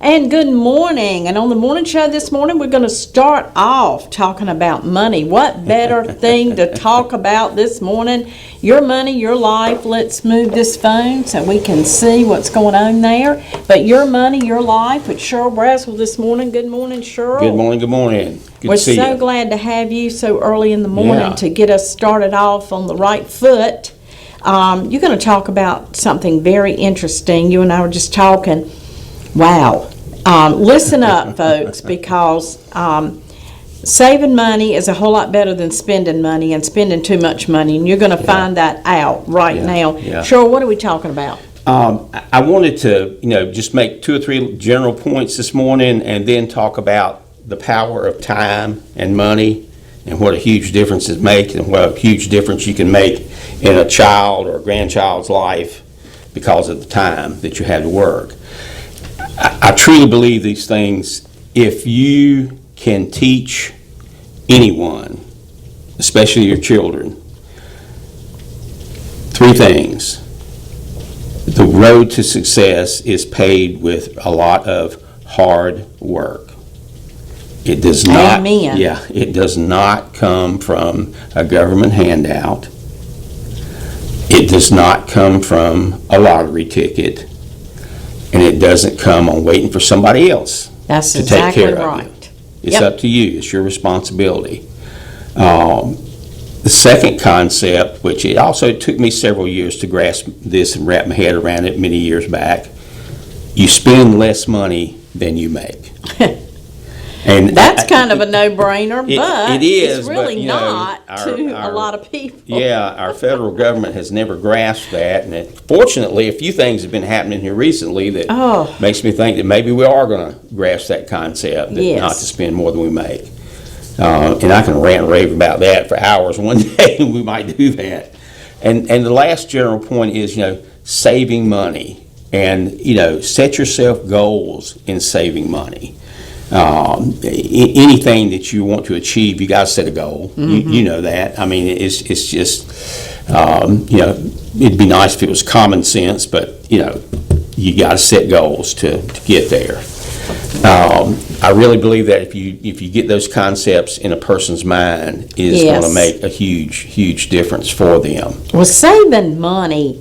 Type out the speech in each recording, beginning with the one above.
And good morning. And on the morning show this morning, we're going to start off talking about money. What better thing to talk about this morning? Your money, your life. Let's move this phone so we can see what's going on there. But your money, your life with Cheryl Braswell this morning. Good morning, Cheryl. Good morning, good morning. Good We're to see so you. glad to have you so early in the morning Yeah. to get us started off on the right foot. You're going to talk about something very interesting. You and I were just talking. Wow. Listen up, folks, because saving money is a whole lot better than spending money and spending too much money, and you're going to find that out right now. Yeah. Cheryl, what are we talking about? I wanted to, just make 2 or 3 general points this morning and then talk about the power of time and money and what a huge difference it makes and what a huge difference you can make in a child or a grandchild's life because of the time that you have to work. I truly believe these things. If you can teach anyone, especially your children, 3 things. The road to success is paved with a lot of hard work. It does not. Amen. Yeah, it does not come from a government handout. It does not come from a lottery ticket. And it doesn't come on waiting for somebody else That's to take exactly care of right. you. It's Yep. up to you. It's your responsibility. The second concept, which it also took me several years to grasp this and wrap my head around it many years back, you spend less money than you make. And That's kind of a no-brainer, It- but it is, it's really but, you know, not to our- a lot of people. Yeah, our federal government has never grasped that, and fortunately, a few things have been happening here recently that Oh. makes me think that maybe we are going to grasp that concept, that Yes. not to spend more than we make. And I can rant and rave about that for hours one day, and we might do that. And the last general point is, saving money, and set yourself goals in saving money. Anything that you want to achieve, you got to set a goal. You know that. I mean, it's just, it'd be nice if it was common sense, but, you got to set goals to get there. I really believe that if you get those concepts in a person's mind, it is going Yes. to make a huge difference for them. Well, saving money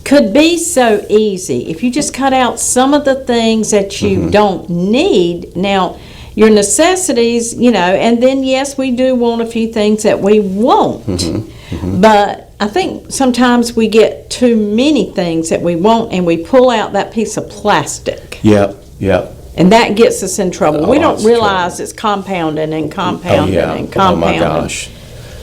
could be so easy if you just cut out some of the things that you don't need. Now, your necessities, and then yes, we do want a few things that we want. But I think sometimes we get too many things that we want and we pull out that piece of plastic. Yep. And that gets us in trouble. We don't Lots of realize it's compounding and compounding and Oh my compounding. gosh.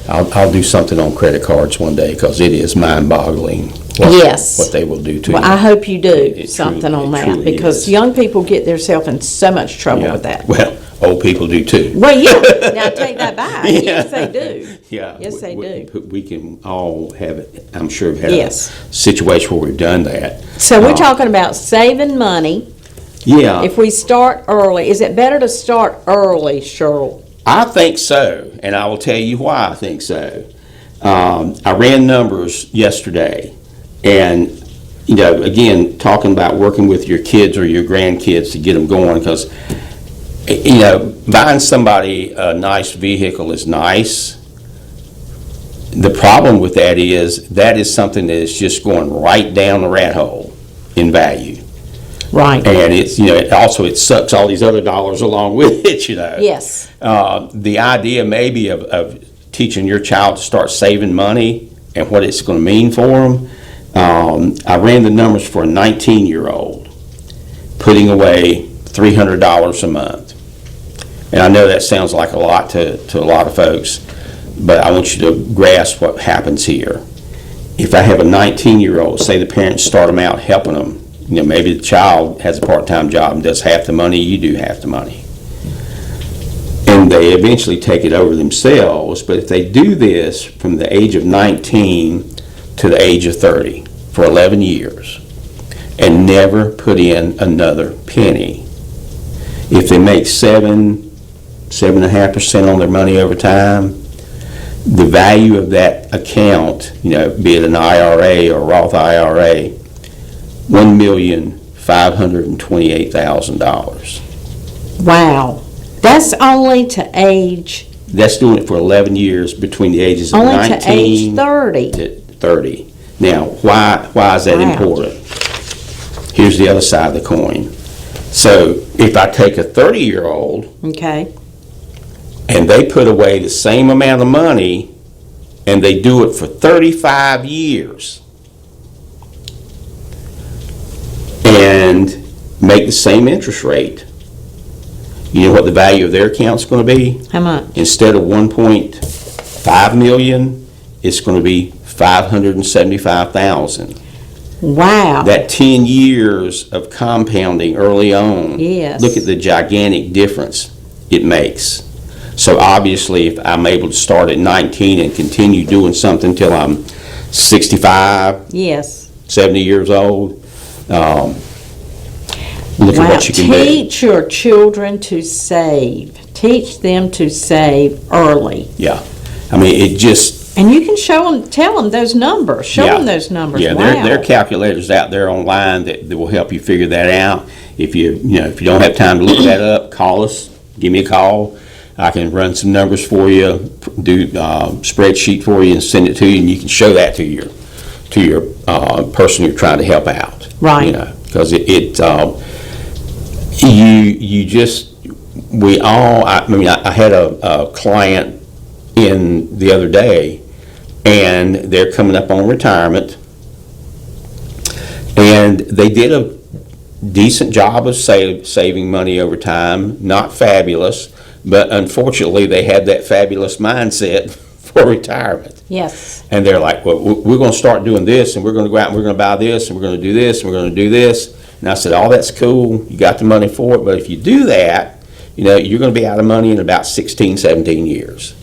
I'll do something on credit cards one day because it is mind-boggling Yes. what they will do to Well, you. I hope you do It something truly- on it that, truly because is. young people get themselves in so much trouble Yeah. with that. Well, old people do too. Well, yeah, now take that back. Yes, they do. Yeah. Yes, they do. We can all have it, I'm sure, have had Yes. a situation where we've done that. So we're talking about saving money. Yeah. If we start early, is it better to start early, Cheryl? I think so, and I will tell you why I think so. I ran numbers yesterday, and again, talking about working with your kids or your grandkids to get them going, because buying somebody a nice vehicle is nice. The problem with that is something that is just going right down the rat hole in value. Right. And it's, it sucks all these other dollars along with it, Yes. The idea maybe of teaching your child to start saving money and what it's going to mean for them. I ran the numbers for a 19-year-old, putting away $300 a month. And I know that sounds like a lot to a lot of folks, but I want you to grasp what happens here. If I have a 19-year-old, say the parents start them out helping them, maybe the child has a part-time job and does half the money, you do half the money. And they eventually take it over themselves, but if they do this from the age of 19 to the age of 30 for 11 years and never put in another penny, if they make 7.5% on their money over time, the value of that account, be it an IRA or Roth IRA, $1,500,000 $528,000. Wow. That's only to age, That's doing it for 11 years between the ages of only to 19 age 30. to 30. Now, why is that Wow. important? Here's the other side of the coin. So if I take a 30-year-old Okay. and they put away the same amount of money and they do it for 35 years and make the same interest rate, you know what the value of their account's going to be? How much? Instead of 1.5 million, it's going to be 575,000. Wow. That 10 years of compounding early on. Yes. Look at the gigantic difference it makes. So obviously, if I'm able to start at 19 and continue doing something till I'm 65, Yes. 70 years old, look at Wow. what you can do. Teach your children to save. Teach them to save early. Yeah. I mean, it just, And you can tell them those numbers. Show Yeah. them those numbers. yeah, Wow. there are calculators out there online that will help you figure that out. If you don't have time to look that up, call us, give me a call. I can run some numbers for you, do spreadsheet for you and send it to you, and you can show that to your person you're trying to help out. Right. You know, because I had a client in the other day, and they're coming up on retirement, and they did a decent job of saving money over time, not fabulous, but unfortunately they had that fabulous mindset for retirement. Yes. And they're like, well, we're going to start doing this, and we're going to go out and we're going to buy this, and we're going to do this, and we're going to do this. And I said, oh, that's cool. You got the money for it. But if you do that, you're going to be out of money in about 16, 17 years.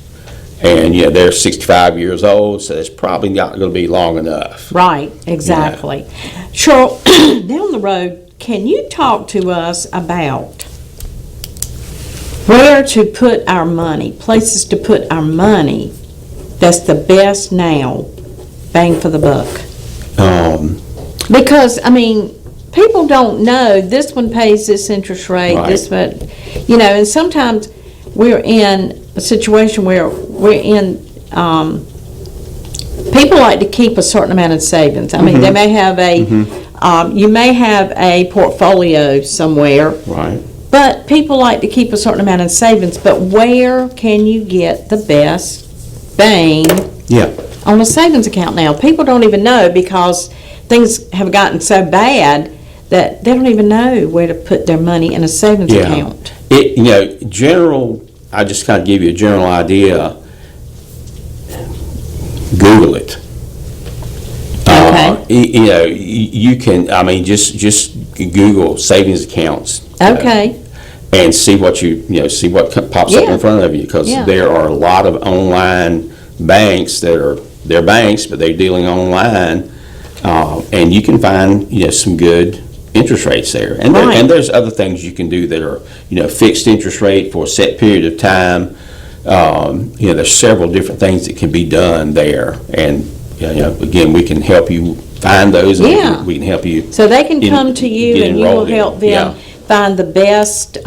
And, they're 65 years old, so it's probably not going to be long enough. Right, exactly. Cheryl, down the road, can you talk to us about where to put our money, places to put our money that's the best now, bang for the buck? Because, people don't know, this one pays this interest rate, Right. this one, and sometimes we're in a situation where we're in, people like to keep a certain amount of savings. They may have you may have a portfolio somewhere, Right. but people like to keep a certain amount of savings. But where can you get the best bang Yeah. on a savings account now? People don't even know because things have gotten so bad that they don't even know where to put their money in a savings Yeah. account. I just kind of give you a general idea. Google it. Okay. You can, just Google savings accounts. Okay. And see what see what pops up Yeah. in front of you, because Yeah. there are a lot of online banks they're banks, but they're dealing online, and you can find, some good interest rates there. And Right. and there's other things you can do that are, fixed interest rate for a set period of time. There's several different things that can be done there, and again, we can help you find those. And Yeah. we can help you. So they can come to you get and you will enrolled in help them. them find the best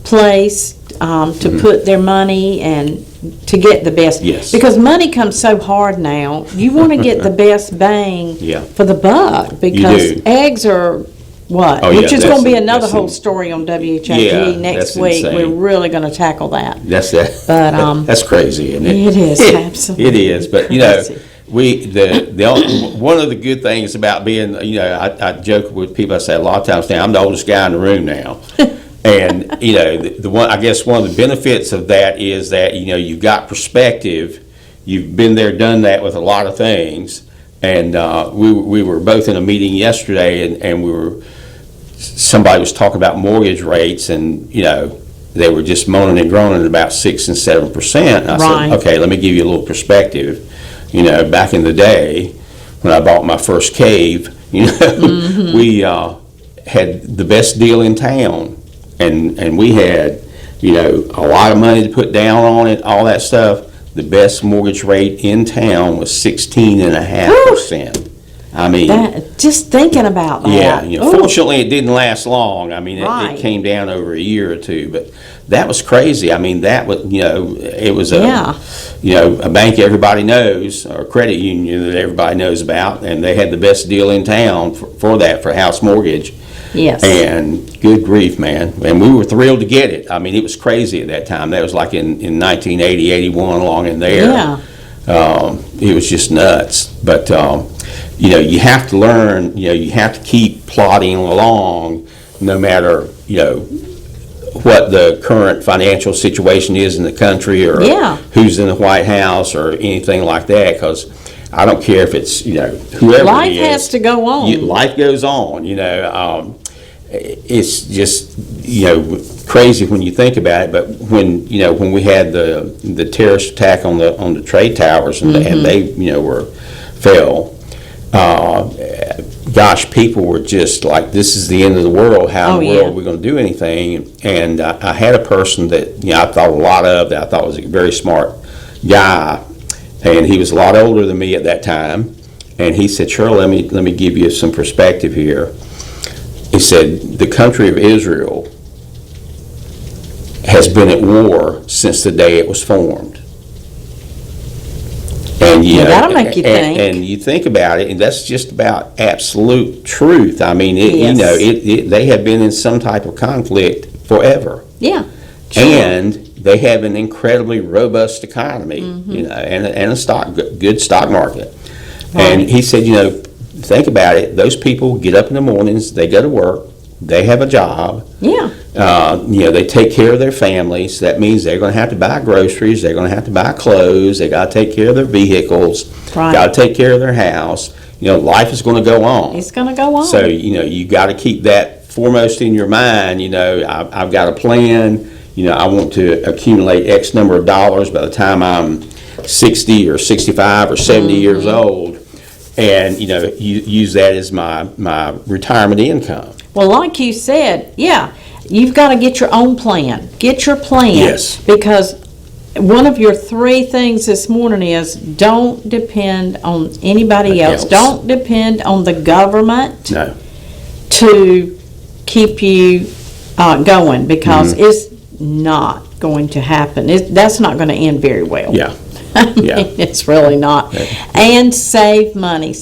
place to put their money and to get the best. Yes. Because money comes so hard now. You want to get the best bang Yeah. for the buck, because do. eggs are what? Oh, yeah, Which is going to be that's- another that's whole in- story on WHIP Yeah, next that's week. insane. We're really going to tackle that. That's that. But, That's crazy, isn't it? it is, absolutely It is, but crazy. one of the good things about being, I joke with people. I say a lot of times now, I'm the oldest guy in the room now, and I guess one of the benefits of that is that you've got perspective. You've been there, done that with a lot of things, and we were both in a meeting yesterday, and somebody was talking about mortgage rates, and they were just moaning and groaning about 6 and 7%. I Right. said, okay, let me give you a little perspective. Back in the day when I bought my first cave, we had the best deal in town, and we had a lot of money to put down on it, all that stuff. The best mortgage rate in town was 16.5%. I mean, just thinking about that. yeah, Ooh. fortunately it didn't last long. I mean, Right. it came down over a year or two, but that was crazy. I mean, that was, it was Yeah. a bank everybody knows, or a credit union that everybody knows about, and they had the best deal in town for house mortgage. Yes. And good grief, man. And we were thrilled to get it. I mean, it was crazy at that time. That was like in 1980, 81, along in there. Yeah. It was just nuts. But, you have to learn, you have to keep plodding along no matter, what the current financial situation is in the country, or Yeah. who's in the White House or anything like that, because I don't care if it's, whoever Life it is. has to go on. Life goes on, it's just, crazy when you think about it, but when we had the terrorist attack on the trade towers, and they fell, gosh, people were just like, this is the end of the world. How in the world are we going to do anything? And I had a person that I thought a lot of, that I thought was a very smart guy, and he was a lot older than me at that time. And he said, "Cheryl, let me give you some perspective here." He said, the country of Israel has been at war since the day it was formed. And that'll make you think. And you think about it, and that's just about absolute truth. I mean, Yes. they have been in some type of conflict forever. Yeah. Sure. And they have an incredibly robust economy, and a good stock market. Right. And he said, think about it. Those people get up in the mornings, they go to work, they have a job. Yeah. They take care of their families. That means they're going to have to buy groceries. They're going to have to buy clothes. They got to take care of their vehicles. Right. Got to take care of their house. Life is going to go on. It's going to go on. So, you got to keep that foremost in your mind. I've got a plan. I want to accumulate X number of dollars by the time I'm 60 or 65 or 70 years old, and use that as my retirement income. Well, like you said, yeah, you've got to get your own plan. Get your plan. Yes. Because one of your 3 things this morning is don't depend on anybody else. Don't depend on the government No. to keep you going, because it's not going to happen. That's not going to end very well. Yeah. I mean, Yeah. it's really not. And save money.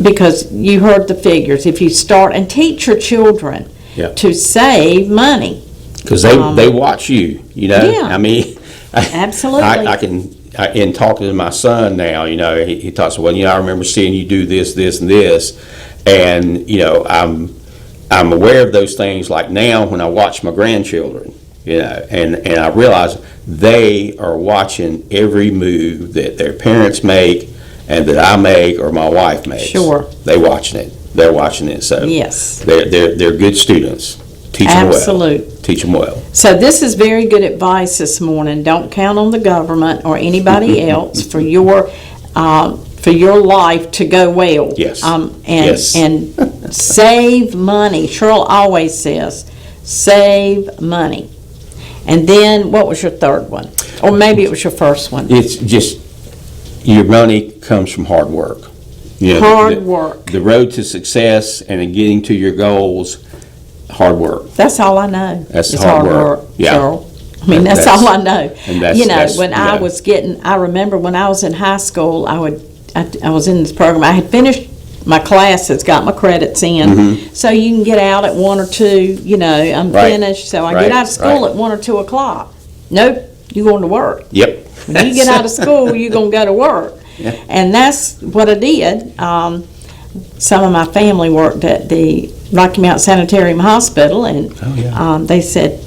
Because you heard the figures. If you start and teach your children Yeah. to save money. Because they watch you, Yeah. I mean, Absolutely. in talking to my son now, he talks, well, I remember seeing you do this, this, and this, and I'm aware of those things. Like now, when I watch my grandchildren, and I realize they are watching every move that their parents make, and that I make, or my wife makes. Sure. They're watching it. So Yes. they're good students. Teach them well. Absolute. Teach them well. So this is very good advice this morning. Don't count on the government or anybody else for your life to go well. Yes. And save money. Cheryl always says, save money. And then what was your third one? Or maybe it was your first one. It's just, your money comes from hard work. Hard work. The road to success and in getting to your goals, hard work. That's all I know. That's It's hard work. Yeah. Cheryl. I mean, that's all I know. And that's when I was I remember when I was in high school, I was in this program. I had finished my classes, got my credits in, so you can get out at 1 or 2, I'm Right. finished, so I Right. get out of school Right. at 1 or 2 o'clock. Nope, you're going to work. Yep. When you get out of school, you're going to go to work. Yeah. And that's what I did. Some of my family worked at the Rocky Mount Sanitarium Hospital, and they said,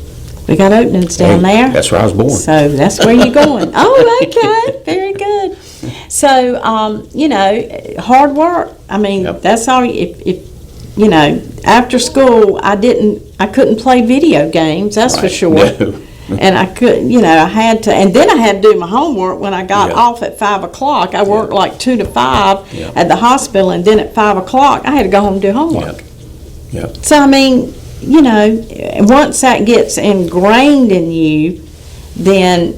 we got openings down there. That's where I was born. So that's where you're going. Oh, okay, very good. So, hard work. I mean, Yep. that's all. If after school, I couldn't play video games. That's for Right. sure. No. And I couldn't, I had to, and then I had to do my homework when I got Yeah. off at 5 o'clock. I worked like 2 to 5 Yeah. at the hospital, and then at 5 o'clock, I had to go home and do homework. Yep. So, I mean, once that gets ingrained in you, then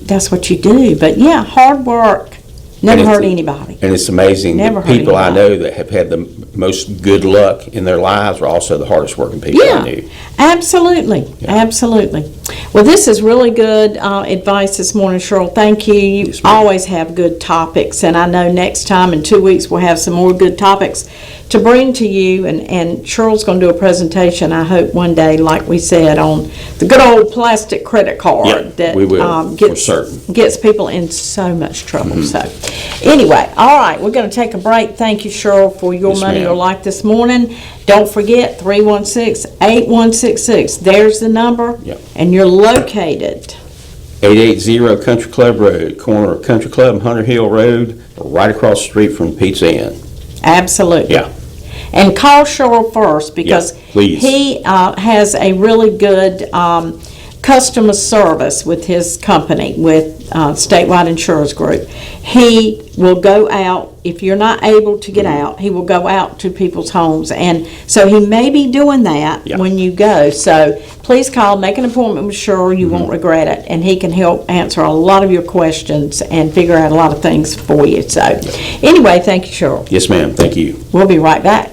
that's what you do. But yeah, hard work Never And hurt it's- anybody. And it's amazing, Never the hurt people I anybody. know that have had the most good luck in their lives are also the hardest working people I Yeah, knew. absolutely, absolutely. Well, this is really good advice this morning, Cheryl. Thank you. You Yes, ma'am. always have good topics, and I know next time in 2 weeks we'll have some more good topics to bring to you. And Cheryl's going to do a presentation, I hope, one day, like we said, on the good old plastic credit card Yeah, that we will, for gets certain. gets people in so much trouble. So, anyway, all right, we're going to take a break. Thank you, Cheryl, for your Yes, money, ma'am. your life this morning. Don't forget 316-8166. There's the number, Yep. and you're located. 880 Country Club Road, corner of Country Club and Hunter Hill Road, right across the street from Pizza Inn. Absolutely. Yeah. And call Cheryl first because Yeah, please. he has a really good customer service with his company, with Statewide Insurance Group. He will go out, if you're not able to get out, he will go out to people's homes. And so he may be doing that Yeah. when you go. So please call, make an appointment with Cheryl. You won't regret it. And he can help answer a lot of your questions and figure out a lot of things for you. So anyway, thank you, Cheryl. Yes, ma'am. Thank you. We'll be right back.